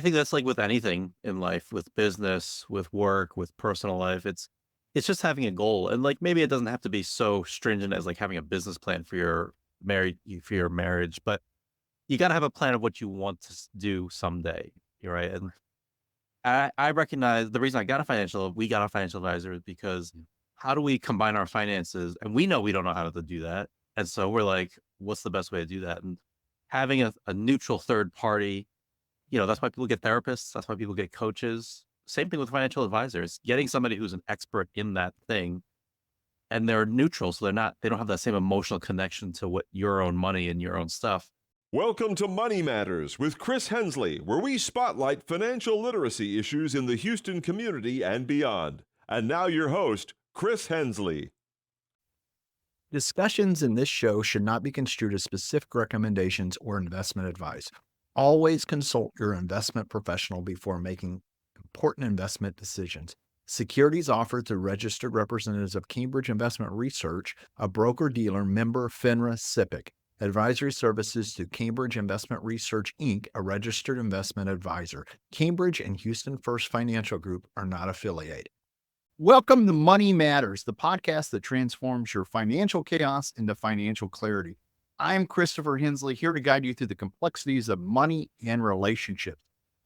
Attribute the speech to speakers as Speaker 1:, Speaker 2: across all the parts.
Speaker 1: think that's like with anything in life, with business, with work, with personal life. It's just having a goal. And like maybe it doesn't have to be so stringent as like having a business plan for your marriage, but you got to have a plan of what you want to do someday. You're right. And I recognize the reason we got a financial advisor is because how do we combine our finances? And we know we don't know how to do that. And so we're like, what's the best way to do that? And having a neutral third party, that's why people get therapists. That's why people get coaches. Same thing with financial advisors, getting somebody who's an expert in that thing and they're neutral. So they don't have that same emotional connection to what your own money and your own stuff.
Speaker 2: Welcome to Money Matters with Chris Hensley, where we spotlight financial literacy issues in the Houston community and beyond. And now your host, Chris Hensley.
Speaker 3: Discussions in this show should not be construed as specific recommendations or investment advice. Always consult your investment professional before making important investment decisions. Securities offered through registered representatives of Cambridge Investment Research, a broker-dealer member FINRA SIPC. Advisory services to Cambridge Investment Research, Inc., a registered investment advisor. Cambridge and Houston First Financial Group are not affiliated. Welcome to Money Matters, the podcast that transforms your financial chaos into financial clarity. I'm Christopher Hensley, here to guide you through the complexities of money and relationships.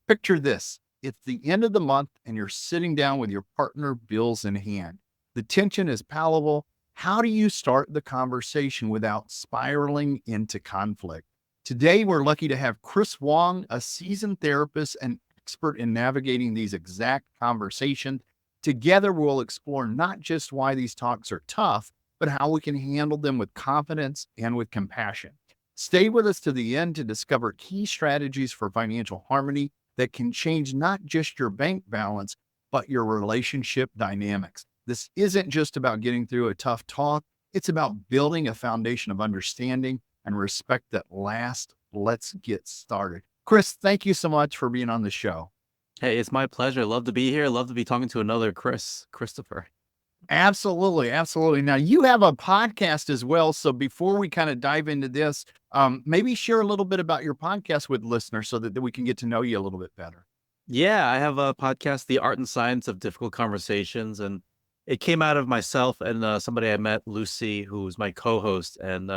Speaker 3: Picture this. It's the end of the month and you're sitting down with your partner, bills in hand. The tension is palpable. How do you start the conversation without spiraling into conflict? Today, we're lucky to have Chris Wong, a seasoned therapist and expert in navigating these exact conversations. Together, we'll explore not just why these talks are tough, but how we can handle them with confidence and with compassion. Stay with us to the end to discover key strategies for financial harmony that can change not just your bank balance, but your relationship dynamics. This isn't just about getting through a tough talk. It's about building a foundation of understanding and respect that lasts. Let's get started. Chris, thank you so much for being on the show.
Speaker 1: Hey, it's my pleasure. Love to be here. Love to be talking to another Christopher.
Speaker 3: Absolutely. Absolutely. Now, you have a podcast as well. So before we kind of dive into this, maybe share a little bit about your podcast with listeners so that we can get to know you a little bit better.
Speaker 1: Yeah, I have a podcast, The Art and Science of Difficult Conversations. And it came out of myself and somebody I met, Lucy, who's my co-host. And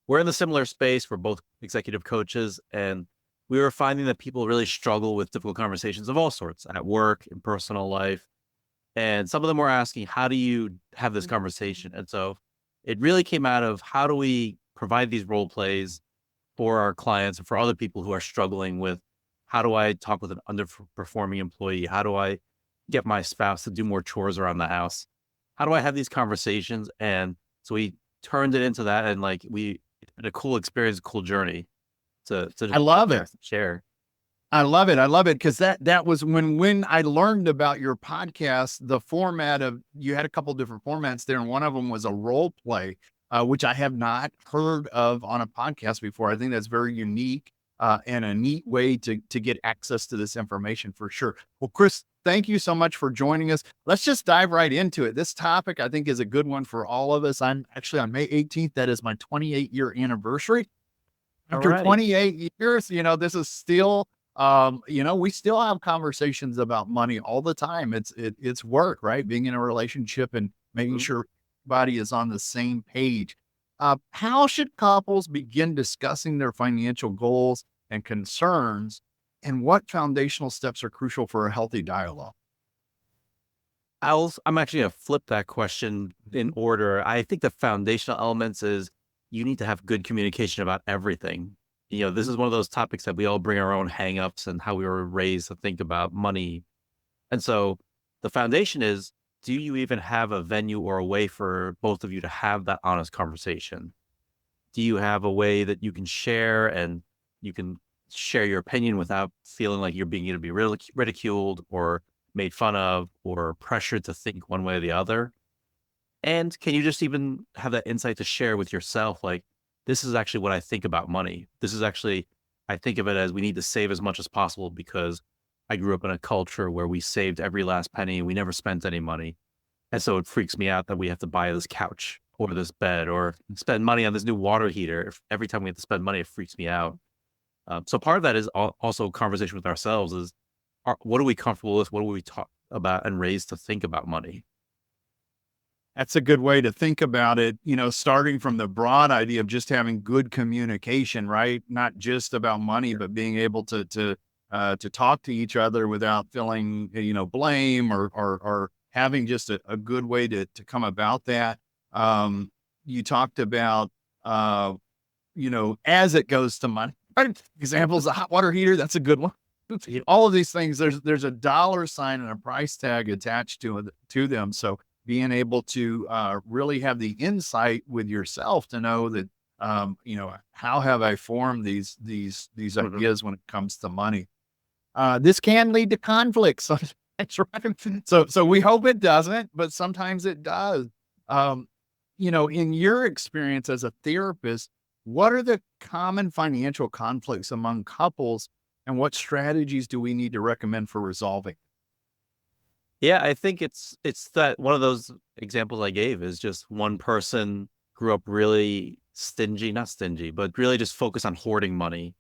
Speaker 1: we're in the similar space. We're both executive coaches. And we were finding that people really struggle with difficult conversations of all sorts at work, in personal life. And some of them were asking, how do you have this conversation? And so it really came out of how do we provide these role plays for our clients and for other people who are struggling with how do I talk with an underperforming employee? How do I get my spouse to do more chores around the house? How do I have these conversations? And so we turned it into that, and like we had a cool experience, a cool journey to
Speaker 3: I love it.
Speaker 1: Share.
Speaker 3: I love it. I love it because that was when I learned about your podcast, the format of you had a couple different formats there, and one of them was a role play, which I have not heard of on a podcast before. I think that's very unique and a neat way to get access to this information for sure. Well, Chris, thank you so much for joining us. Let's just dive right into it. This topic I think is a good one for all of us. I'm actually on May 18th. That is my 28-year anniversary. After 28 years, this is still, we still have conversations about money all the time. It's work, right? Being in a relationship and making sure everybody is on the same page. How should couples begin discussing their financial goals and concerns, and what foundational steps are crucial for a healthy dialogue?
Speaker 1: I'm actually going to flip that question in order. I think the foundational elements is you need to have good communication about everything. This is one of those topics that we all bring our own hangups and how we were raised to think about money. And so the foundation is, do you even have a venue or a way for both of you to have that honest conversation? Do you have a way that you can share and you can share your opinion without feeling like you're being be ridiculed or made fun of or pressured to think one way or the other? And can you just even have that insight to share with yourself? Like, this is actually what I think about money. I think of it as we need to save as much as possible because I grew up in a culture where we saved every last penny. We never spent any money. And so it freaks me out that we have to buy this couch or this bed or spend money on this new water heater. Every time we have to spend money, it freaks me out. So part of that is also a conversation with ourselves is, what are we comfortable with? What are we taught about and raised to think about money?
Speaker 3: That's a good way to think about it, starting from the broad idea of just having good communication, right? Not just about money, but being able to talk to each other without feeling, blame or having just a good way to come about that. You talked about, as it goes to money, right? Examples, a hot water heater, that's a good one. All of these things, there's a dollar sign and a price tag attached to them. So being able to really have the insight with yourself to know that, how have I formed these
Speaker 1: Mhm.
Speaker 3: ideas when it comes to money? This can lead to conflicts. That's right. So we hope it doesn't, but sometimes it does. Um, in your experience as a therapist, what are the common financial conflicts among couples, and what strategies do we need to recommend for resolving?
Speaker 1: Yeah, I think it's that one of those examples I gave is just one person grew up really stingy, not stingy, but really just focused on hoarding money,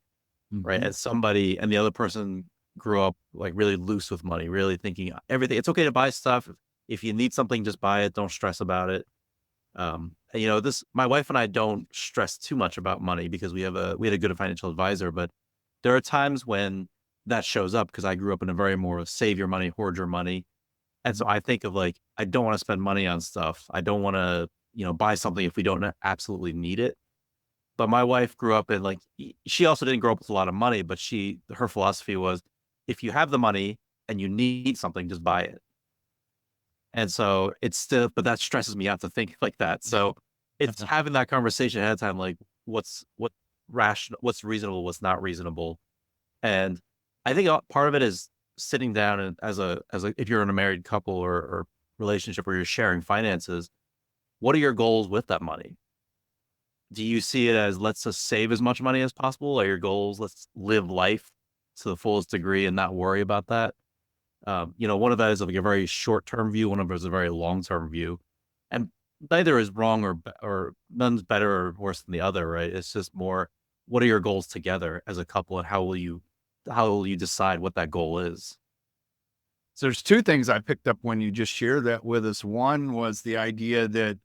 Speaker 1: right?
Speaker 3: Mhm.
Speaker 1: And the other person grew up like really loose with money, really thinking everything. It's okay to buy stuff. If you need something, just buy it. Don't stress about it. And, my wife and I don't stress too much about money because we had a good financial advisor, but there are times when that shows up because I grew up in a very more save your money, hoard your money. And so I think of like, I don't want to spend money on stuff. I don't want to, buy something if we don't absolutely need it. But my wife grew up in like, she also didn't grow up with a lot of money, but her philosophy was if you have the money and you need something, just buy it. And so it's still, but that stresses me out to think like that. So it's having that conversation ahead of time, like what rational, what's reasonable, what's not reasonable. And I think part of it is sitting down and if you're in a married couple or relationship where you're sharing finances, what are your goals with that money? Do you see it as let's just save as much money as possible? Are your goals let's live life to the fullest degree and not worry about that? One of that is like a very short term view, one of it is a very long term view, and neither is wrong or none's better or worse than the other, right? It's just more what are your goals together as a couple, and how will you decide what that goal is?
Speaker 3: So there's two things I picked up when you just shared that with us. One was the idea that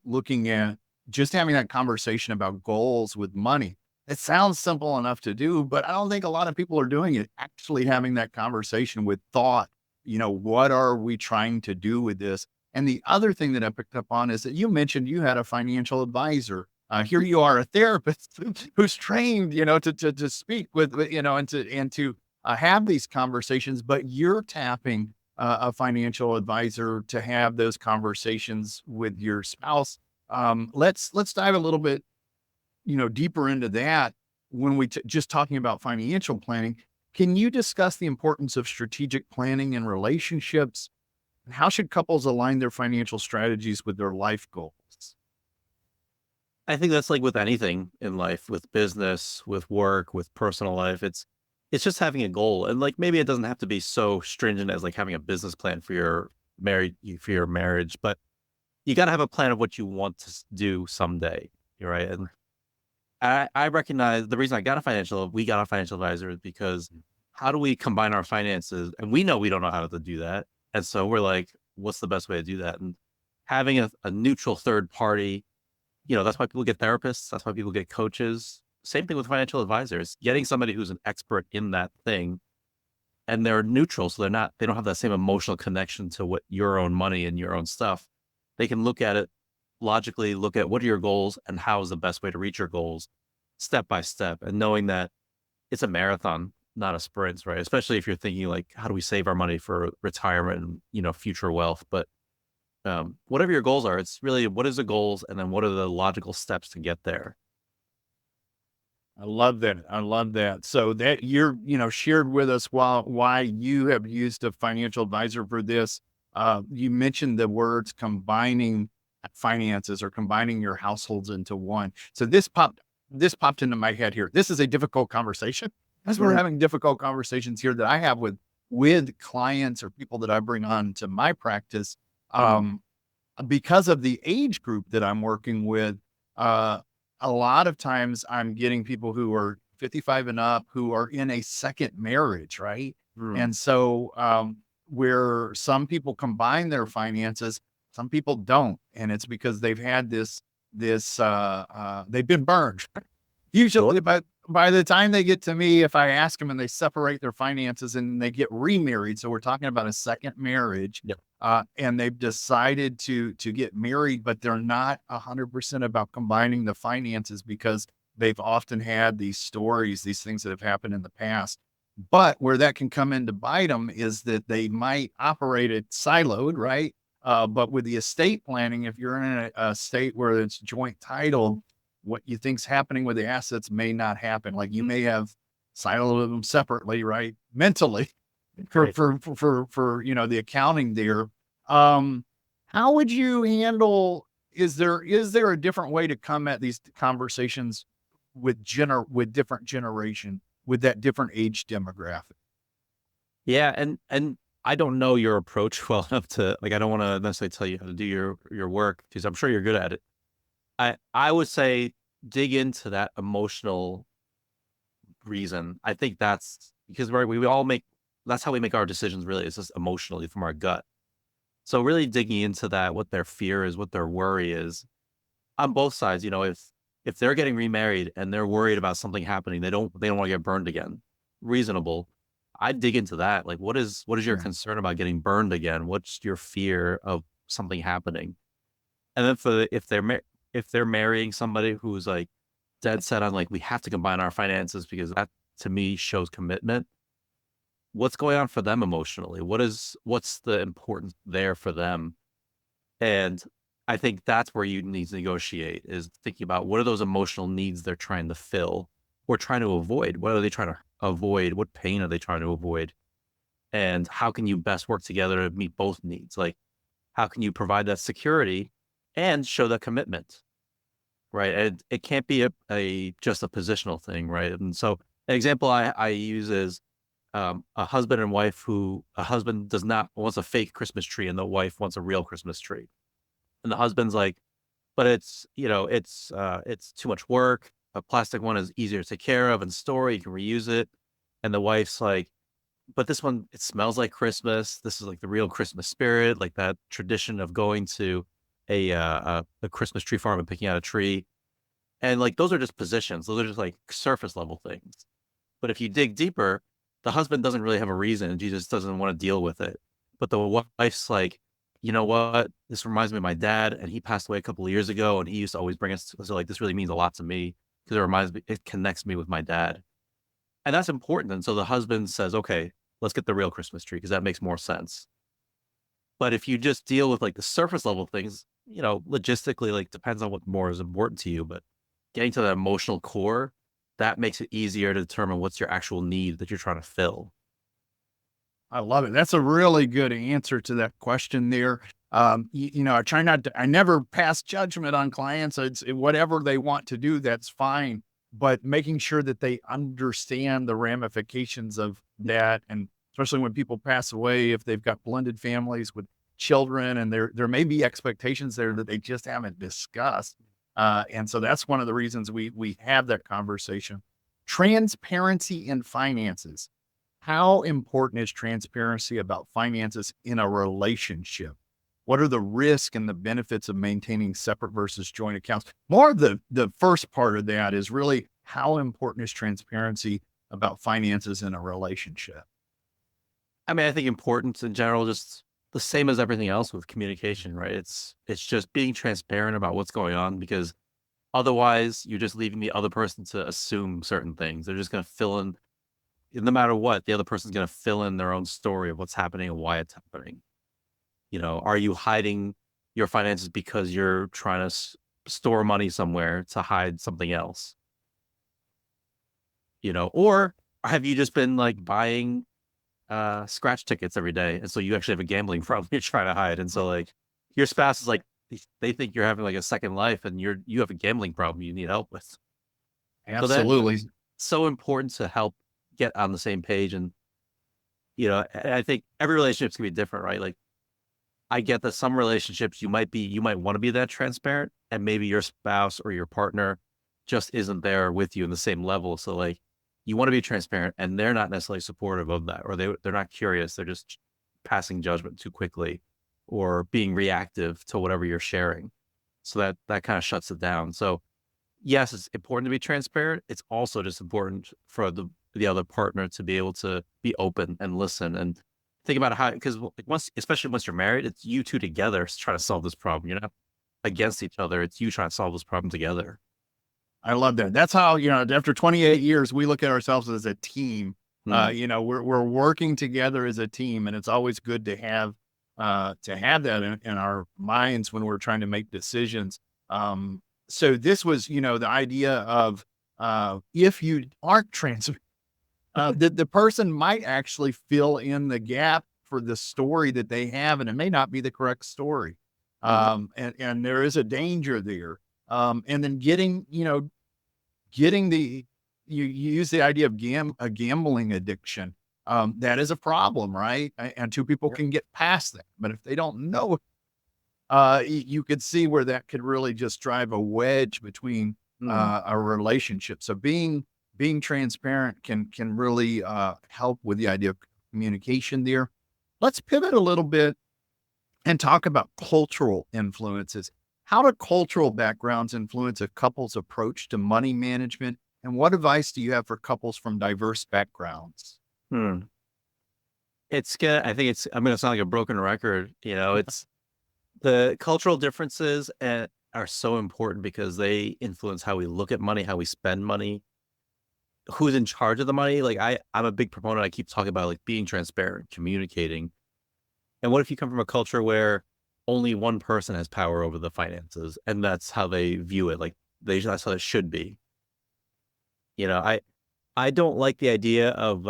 Speaker 3: looking at just having that conversation about goals with money. It sounds simple enough to do, but I don't think a lot of people are doing it. Actually having that conversation with thought, what are we trying to do with this? And the other thing that I picked up on is that you mentioned you had a financial advisor. Here you are, a therapist who's trained, to speak with, and to have these conversations, but you're tapping a financial advisor to have those conversations with your spouse. Let's dive a little bit, deeper into that. When just talking about financial planning, can you discuss the importance of strategic planning in relationships? And how should couples align their financial strategies with their life goals?
Speaker 1: I think that's like with anything in life, with business, with work, with personal life. It's just having a goal, and like maybe it doesn't have to be so stringent as like having a business plan for your marriage, but you got to have a plan of what you want to do someday, right? And I recognize the reason we got a financial advisor is because how do we combine our finances? And we know we don't know how to do that. And so we're like, what's the best way to do that? And having a neutral third party, that's why people get therapists. That's why people get coaches. Same thing with financial advisors, getting somebody who's an expert in that thing and they're neutral. So they don't have that same emotional connection to what your own money and your own stuff. They can look at it logically, look at what are your goals and how is the best way to reach your goals step by step. And knowing that it's a marathon, not a sprint, right? Especially if you're thinking like, how do we save our money for retirement and, future wealth? But whatever your goals are, it's really what is the goals and then what are the logical steps to get there.
Speaker 3: I love that. I love that. So that you're, shared with us why you have used a financial advisor for this. You mentioned the words combining finances or combining your households into one. So this popped into my head here. This is a difficult conversation as we're
Speaker 1: Mhm.
Speaker 3: having difficult conversations here that I have with clients or people that I bring on to my practice. Um, because of the age group that I'm working with, uh, a lot of times I'm getting people who are 55 and up who are in a second marriage, right? And so, where some people combine their finances, some people don't. And it's because they've had they've been burned. Usually, by the time they get to me, if I ask them and they separate their finances and they get remarried, so we're talking about a second marriage,
Speaker 1: Yep.
Speaker 3: and they've decided to get married, but they're not 100% about combining the finances because they've often had these stories, these things that have happened in the past. But where that can come in to bite them is that they might operate it siloed, right? But with the estate planning, if you're in a state where it's joint title, what you think's happening with the assets may not happen. Like you may have siloed them separately, right? Mentally for,
Speaker 1: Right.
Speaker 3: the accounting there. How would you handle, is there a different way to come at these conversations with different generation, with that different age demographic?
Speaker 1: Yeah, and I don't know your approach well enough to like. I don't want to necessarily tell you how to do your work because I'm sure you're good at it. I would say dig into that emotional reason. I think that's because we all make that's how we make our decisions. Really, it's just emotionally from our gut. So really digging into that, what their fear is, what their worry is on both sides. If they're getting remarried and they're worried about something happening, they don't want to get burned again. Reasonable. I dig into that. Like, what is your
Speaker 3: Yeah.
Speaker 1: concern about getting burned again? What's your fear of something happening? And then if they're marrying somebody who's like dead set on like we have to combine our finances because that to me shows commitment. What's going on for them emotionally? What's the importance there for them? And I think that's where you need to negotiate is thinking about what are those emotional needs they're trying to fill or trying to avoid? What are they trying to avoid? What pain are they trying to avoid? And how can you best work together to meet both needs? Like, how can you provide that security and show that commitment? Right. And it can't be a just a positional thing. Right. And so an example I use is a husband and wife who a husband does not wants a fake Christmas tree and the wife wants a real Christmas tree. And the husband's like, but it's too much work. A plastic one is easier to take care of and store. You can reuse it. And the wife's like, but this one, it smells like Christmas. This is like the real Christmas spirit, like that tradition of going to a Christmas tree farm and picking out a tree. And like those are just positions. Those are just like surface level things. But if you dig deeper, the husband doesn't really have a reason. He just doesn't want to deal with it. But the wife's like, you know what? This reminds me of my dad, and he passed away a couple of years ago, and he used to always bring us. So like, this really means a lot to me because it connects me with my dad, and that's important. And so the husband says, okay, let's get the real Christmas tree because that makes more sense. But if you just deal with like the surface level things, logistically, like depends on what more is important to you. But getting to the emotional core, that makes it easier to determine what's your actual need that you're trying to fill.
Speaker 3: I love it. That's a really good answer to that question there. I try not to, I never pass judgment on clients. Whatever they want to do, that's fine. But making sure that they understand the ramifications of that. And especially when people pass away, if they've got blended families with children and there may be expectations there that they just haven't discussed. And so that's one of the reasons we have that conversation. Transparency in finances. How important is transparency about finances in a relationship? What are the risks and the benefits of maintaining separate versus joint accounts? More of the first part of that is really how important is transparency about finances in a relationship?
Speaker 1: I mean, I think importance in general, just the same as everything else with communication, right? It's just being transparent about what's going on because otherwise you're just leaving the other person to assume certain things. They're just going to fill in, no matter what, the other person's going to fill in their own story of what's happening and why it's happening. Are you hiding your finances because you're trying to store money somewhere to hide something else? Or have you just been like buying scratch tickets every day, and so you actually have a gambling problem you're trying to hide, and so like your spouse is like they think you're having like a second life, and you have a gambling problem you need help with. So that's
Speaker 3: Absolutely.
Speaker 1: so important to help get on the same page, and I think every relationship's gonna be different, right? Like I get that some relationships you might want to be that transparent, and maybe your spouse or your partner just isn't there with you in the same level. So like you want to be transparent, and they're not necessarily supportive of that, or they're not curious. They're just passing judgment too quickly or being reactive to whatever you're sharing. So that kind of shuts it down. So yes, it's important to be transparent. It's also just important for the other partner to be able to be open and listen and think about how, because once, especially once you're married, it's you two together trying to solve this problem. You're not against each other. It's you trying to solve this problem together.
Speaker 3: I love that. That's how, after 28 years, we look at ourselves as a team.
Speaker 1: Mm.
Speaker 3: We're working together as a team, and it's always good to have that in our minds when we're trying to make decisions. So this was, the idea of if you aren't transparent, the person might actually fill in the gap for the story that they have, and it may not be the correct story. And there is a danger there. And then getting you use the idea of a gambling addiction. That is a problem, right? And two people can get past that. But if they don't know, you could see where that could really just drive a wedge between a relationship. So being transparent can really help with the idea of communication there. Let's pivot a little bit and talk about cultural influences. How do cultural backgrounds influence a couple's approach to money management? And what advice do you have for couples from diverse backgrounds?
Speaker 1: Hmm. I think I'm going to sound like a broken record. It's the cultural differences are so important because they influence how we look at money, how we spend money, who's in charge of the money. Like I'm a big proponent. I keep talking about like being transparent, communicating. And what if you come from a culture where only one person has power over the finances and that's how they view it? Like that's how it should be. I don't like the idea of,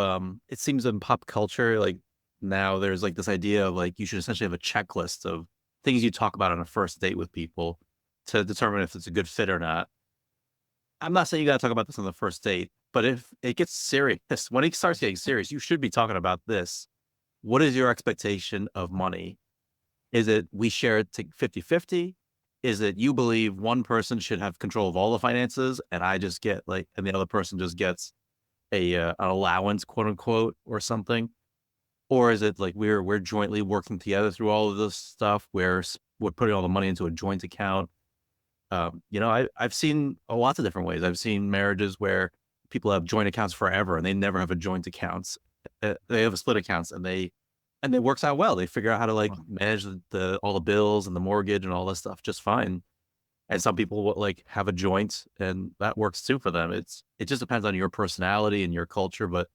Speaker 1: it seems in pop culture, like now there's like this idea of like, you should essentially have a checklist of things you talk about on a first date with people to determine if it's a good fit or not. I'm not saying you gotta talk about this on the first date, but if it gets serious, when it starts getting serious, you should be talking about this. What is your expectation of money? Is it we share it to 50-50? Is it you believe one person should have control of all the finances and I just get like, and the other person just gets an allowance, quote unquote, or something? Or is it like we're jointly working together through all of this stuff where we're putting all the money into a joint account? I've seen lots of different ways. I've seen marriages where people have joint accounts forever and they never have a joint accounts. They have a split accounts and it works out well. They figure out how to like manage all the bills and the mortgage and all this stuff just fine. And some people will like have a joint and that works too for them. It just depends on your personality and your culture, but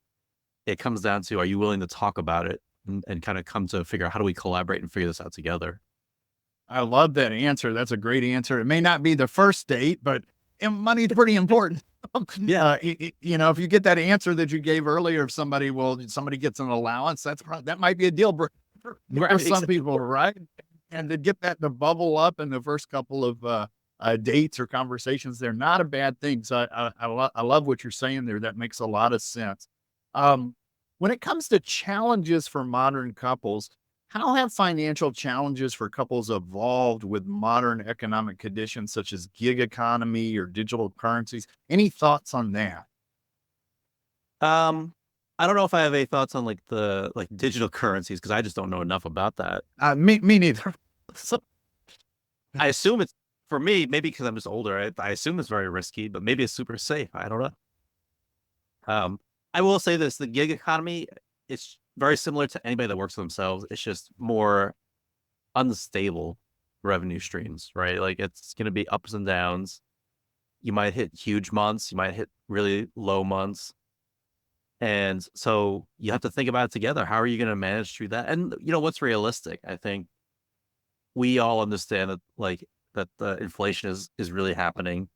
Speaker 1: it comes down to, are you willing to talk about it and kind of come to figure out how do we collaborate and figure this out together?
Speaker 3: I love that answer. That's a great answer. It may not be the first date, but money's pretty important.
Speaker 1: Yeah.
Speaker 3: If you get that answer that you gave earlier, if somebody gets an allowance, that might be a deal breaker for some people, right? And to get that to bubble up in the first couple of dates or conversations, they're not a bad thing. So I love what you're saying there. That makes a lot of sense. When it comes to challenges for modern couples, how have financial challenges for couples evolved with modern economic conditions such as gig economy or digital currencies? Any thoughts on that?
Speaker 1: I don't know if I have any thoughts on like the digital currencies because I just don't know enough about that.
Speaker 3: Me neither.
Speaker 1: So I assume it's for me, maybe because I'm just older. I assume it's very risky, but maybe it's super safe. I don't know. I will say this: the gig economy, it's very similar to anybody that works for themselves. It's just more unstable revenue streams, right? Like it's going to be ups and downs. You might hit huge months, you might hit really low months. And so you have to think about it together. How are you going to manage through that? And what's realistic? I think we all understand that the inflation is really happening.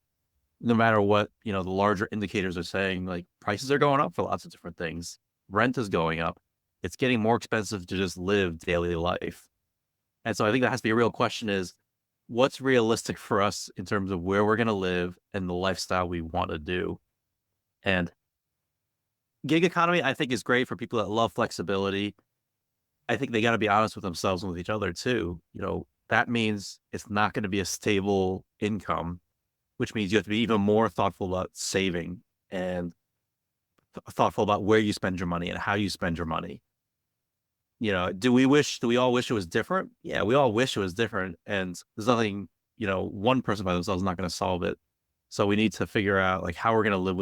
Speaker 1: No matter what, the larger indicators are saying, like prices are going up for lots of different things. Rent is going up. It's getting more expensive to just live daily life. And so I think that has to be a real question is what's realistic for us in terms of where we're going to live and the lifestyle we want to do. And gig economy, I think, is great for people that love flexibility. I think they got to be honest with themselves and with each other too. That means it's not going to be a stable income, which means you have to be even more thoughtful about saving and thoughtful about where you spend your money and how you spend your money. Do we all wish it was different? Yeah, we all wish it was different. And there's nothing, one person by themselves is not going to solve it. So we need to figure out like how we're going to live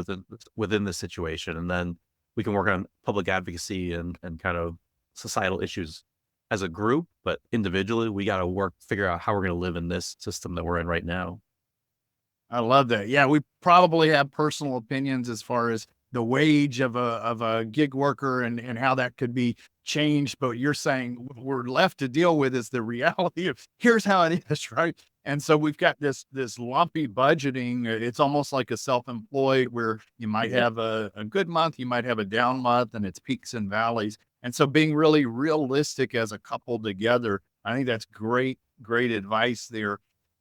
Speaker 1: within this situation. And then we can work on public advocacy and kind of societal issues as a group, but individually we got to figure out how we're going to live in this system that we're in right now.
Speaker 3: I love that. Yeah, we probably have personal opinions as far as the wage of a gig worker and how that could be changed. But you're saying what we're left to deal with is the reality of here's how it is, right? And so we've got this lumpy budgeting. It's almost like a self-employed where you might have a good month, you might have a down month, and it's peaks and valleys. And so being really realistic as a couple together, I think that's great advice there.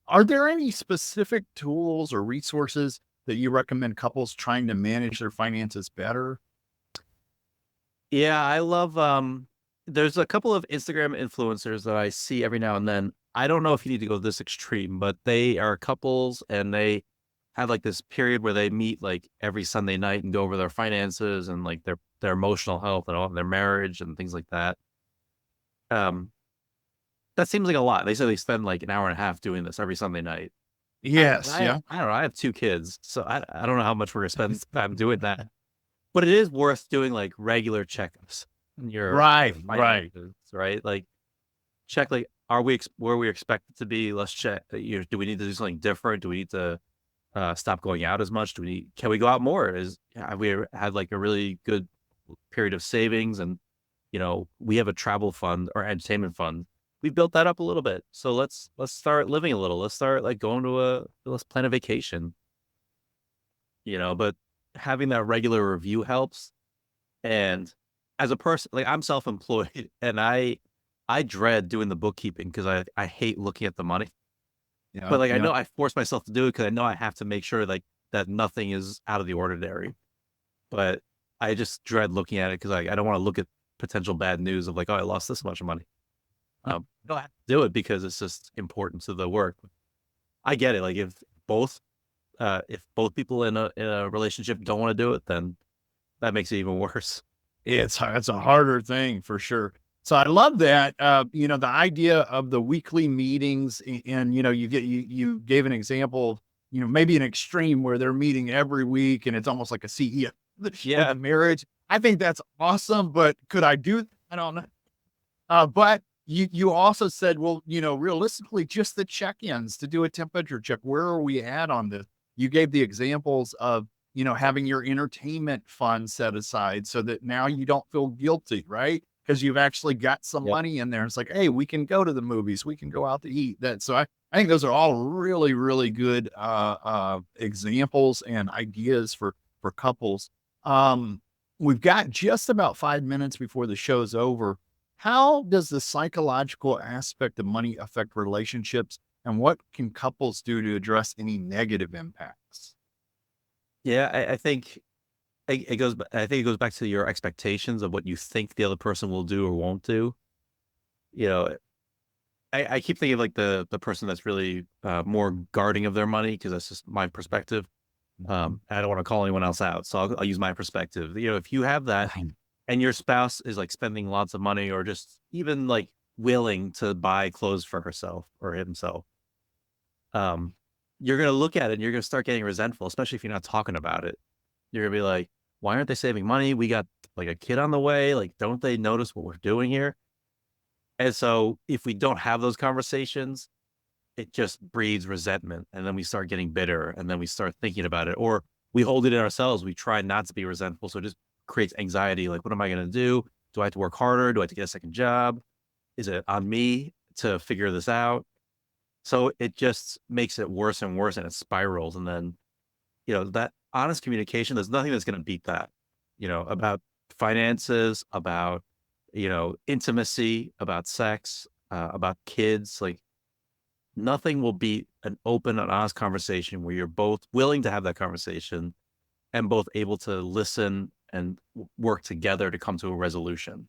Speaker 3: Are there any specific tools or resources that you recommend couples trying to manage their finances better?
Speaker 1: Yeah, I love there's a couple of Instagram influencers that I see every now and then. I don't know if you need to go this extreme, but they are couples and they have like this period where they meet like every Sunday night and go over their finances and like their emotional health and all their marriage and things like that. Um that seems like a lot. They say they spend like an hour and a half doing this every Sunday night.
Speaker 3: Yes. Yeah.
Speaker 1: I don't know. I have 2 kids, so I don't know how much we're gonna spend time doing that. But it is worth doing like regular checkups in your
Speaker 3: Right. Right.
Speaker 1: finances, right? Like check like are we where we expected to be? Let's check. Do we need to do something different? Do we need to stop going out as much? Can we go out more? Have we had like a really good period of savings? And we have a travel fund or entertainment fund. We built that up a little bit. So let's start living a little. Let's start like let's plan a vacation. But having that regular review helps. And as a person, like I'm self-employed and I dread doing the bookkeeping because I hate looking at the money.
Speaker 3: Yeah.
Speaker 1: But like I
Speaker 3: Yeah.
Speaker 1: know I force myself to do it because I know I have to make sure like that nothing is out of the ordinary. But I just dread looking at it because I don't want to look at potential bad news of like, oh, I lost this much money. I don't have to do it because it's just important to the work. I get it. Like if both people in a relationship don't want to do it, then that makes it even worse.
Speaker 3: It's a harder thing for sure. So I love that, the idea of the weekly meetings and, you gave an example, maybe an extreme where they're meeting every week and it's almost like a CEO
Speaker 1: Yeah.
Speaker 3: of the marriage. I think that's awesome, but could I do that? I don't know. But you also said, well, realistically, just the check-ins to do a temperature check. Where are we at on this? You gave the examples of, having your entertainment fund set aside so that now you don't feel guilty, right? Because you've actually got some
Speaker 1: Yep.
Speaker 3: money in there. It's like, hey, we can go to the movies, we can go out to eat. So I think those are all really, really good examples and ideas for couples. We've got just about 5 minutes before the show's over. How does the psychological aspect of money affect relationships, and what can couples do to address any negative impacts?
Speaker 1: Yeah, I think I think it goes back to your expectations of what you think the other person will do or won't do. You know, I keep thinking of like the person that's really more guarding of their money because that's just my perspective. I don't want to call anyone else out, so I'll use my perspective. If you have that and your spouse is like spending lots of money or just even like willing to buy clothes for herself or himself, um, you're gonna look at it and you're gonna start getting resentful, especially if you're not talking about it. You're gonna be like, why aren't they saving money? We got like a kid on the way. Like, don't they notice what we're doing here? And so if we don't have those conversations, it just breeds resentment. And then we start getting bitter and then we start thinking about it. Or we hold it in ourselves. We try not to be resentful. So it just creates anxiety. Like, what am I gonna do? Do I have to work harder? Do I have to get a second job? Is it on me to figure this out? So it just makes it worse and worse and it spirals. And then, that honest communication, there's nothing that's going to beat that, about finances, about, intimacy, about sex, about kids. Like nothing will beat an open and honest conversation where you're both willing to have that conversation and both able to listen and work together to come to a resolution.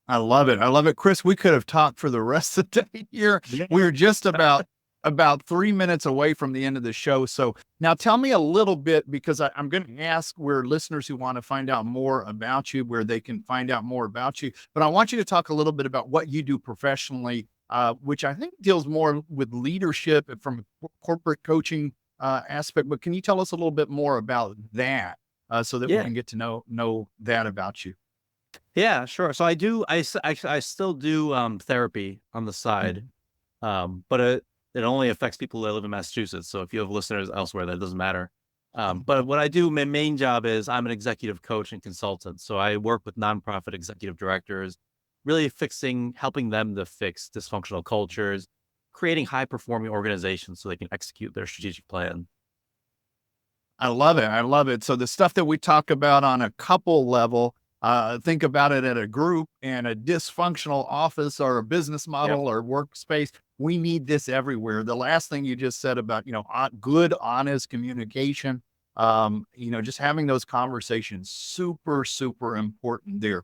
Speaker 3: I love it. I love it. Chris, we could have talked for the rest of the day here.
Speaker 1: Yeah.
Speaker 3: We're just about about 3 minutes away from the end of the show. So now tell me a little bit, because I'm going to ask where listeners who want to find out more about you, where they can find out more about you. But I want you to talk a little bit about what you do professionally, which I think deals more with leadership and from a corporate coaching aspect. But can you tell us a little bit more about that so that we
Speaker 1: Yeah.
Speaker 3: can get to know that about you?
Speaker 1: Yeah, sure. So I still do therapy on the side. But it only affects people that live in Massachusetts. So if you have listeners elsewhere, that doesn't matter. But what I do, my main job is I'm an executive coach and consultant. So I work with nonprofit executive directors, really helping them to fix dysfunctional cultures, creating high performing organizations so they can execute their strategic plan.
Speaker 3: I love it. I love it. So the stuff that we talk about on a couple level, think about it at a group and a dysfunctional office or a business
Speaker 1: Yep.
Speaker 3: model or workspace. We need this everywhere. The last thing you just said about, good, honest communication, just having those conversations, super, super important there.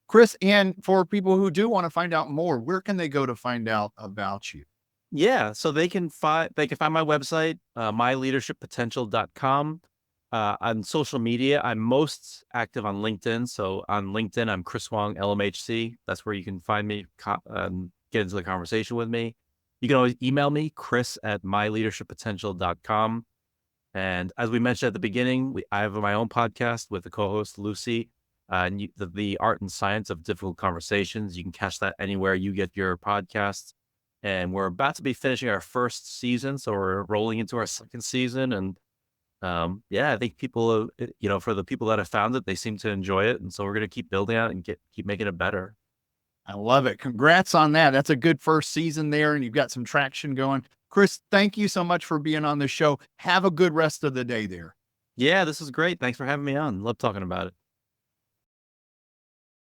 Speaker 3: Chris, and for people who do want to find out more, where can they go to find out about you?
Speaker 1: Yeah, so they can find my website, myleadershippotential.com. On social media, I'm most active on LinkedIn. So on LinkedIn, I'm Chris Wong, LMHC. That's where you can find me, get into the conversation with me. You can always email me, chris@myleadershippotential.com. And as we mentioned at the beginning, I have my own podcast with the co-host Lucy, the art and science of difficult conversations. You can catch that anywhere you get your podcasts. And we're about to be finishing our first season, so we're rolling into our second season. And yeah, I think people, for the people that have found it, they seem to enjoy it, and so we're going to keep building out and keep making it better.
Speaker 3: I love it. Congrats on that. That's a good first season there, and you've got some traction going. Chris, thank you so much for being on the show. Have a good rest of the day there.
Speaker 1: Yeah, this is great. Thanks for having me on. Love talking about it.